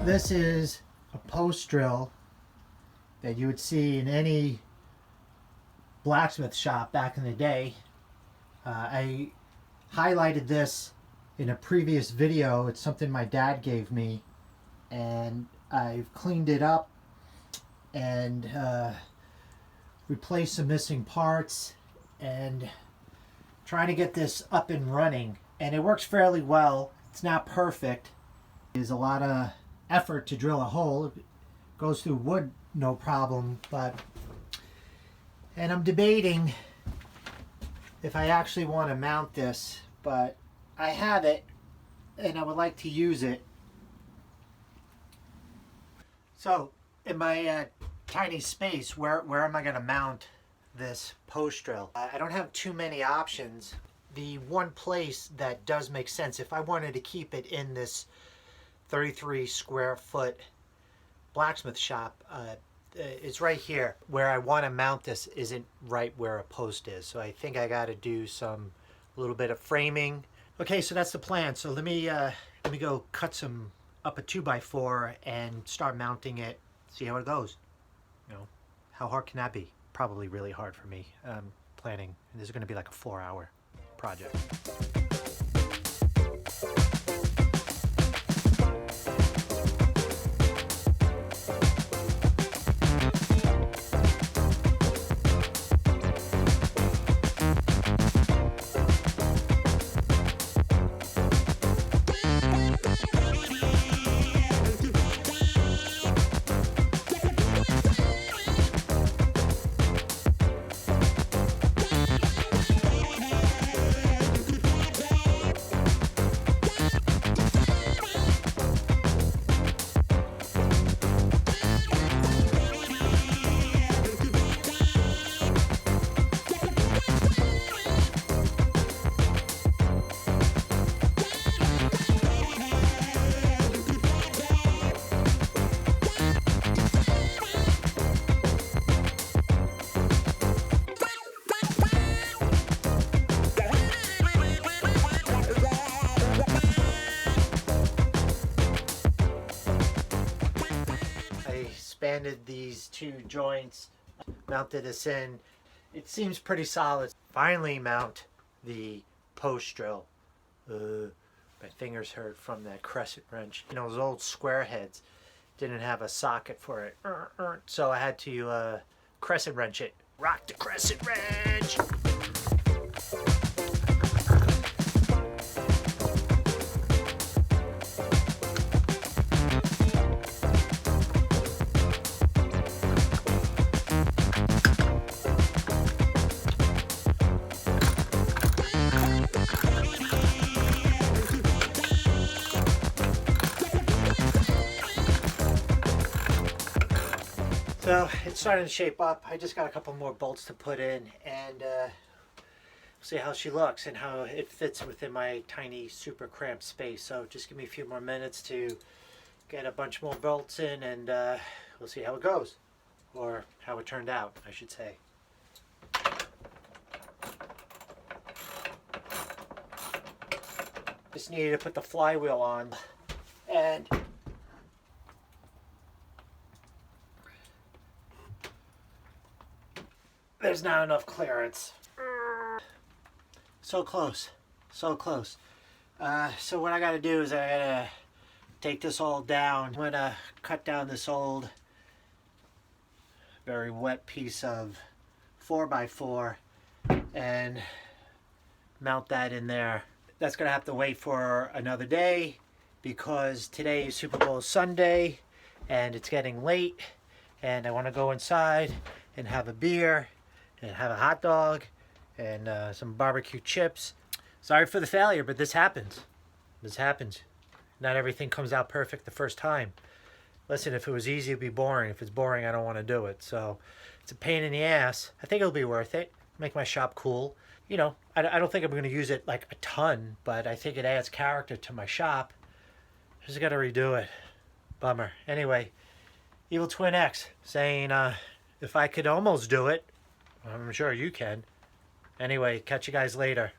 This is a post drill that you would see in any blacksmith shop back in the day. I highlighted this in a previous video. It's something my dad gave me, and I've cleaned it up and replaced some missing parts and trying to get this up and running. And it works fairly well. It's not perfect. There's a lot of effort to drill a hole. It goes through wood no problem, and I'm debating if I actually want to mount this, but I have it and I would like to use it. So in my tiny space, where am I going to mount this post drill? I don't have too many options. The one place that does make sense, if I wanted to keep it in this 33 square foot blacksmith shop, it's right here. Where I want to mount this isn't right where a post is, so I think I got to do a little bit of framing. Okay, so that's the plan. So let me go cut up a 2x4 and start mounting it. See how it goes. You know, how hard can that be? Probably really hard for me. Planning. This is going to be like a 4-hour project. Expanded these two joints, mounted this in. It seems pretty solid. Finally mount the post drill. My fingers hurt from that crescent wrench. You know, those old square heads didn't have a socket for it, so I had to crescent wrench it. Rock the crescent wrench! So it's starting to shape up. I just got a couple more bolts to put in, and see how she looks and how it fits within my tiny, super cramped space. So just give me a few more minutes to get a bunch more bolts in, and we'll see how it goes, or how it turned out, I should say. Just needed to put the flywheel on, and there's not enough clearance. So close, so close. So what I gotta do is I gotta take this all down. I'm gonna cut down this old, very wet piece of 4x4 and mount that in there. That's gonna have to wait for another day because today is Super Bowl Sunday and it's getting late, and I wanna go inside and have a beer and have a hot dog and some barbecue chips. Sorry for the failure, but this happens. This happens. Not everything comes out perfect the first time. Listen, if it was easy, it'd be boring. If it's boring, I don't want to do it. So it's a pain in the ass. I think it'll be worth it. Make my shop cool. You know, I don't think I'm going to use it like a ton, but I think it adds character to my shop. Just got to redo it. Bummer. Anyway, Evil Twin X saying if I could almost do it, I'm sure you can. Anyway, catch you guys later.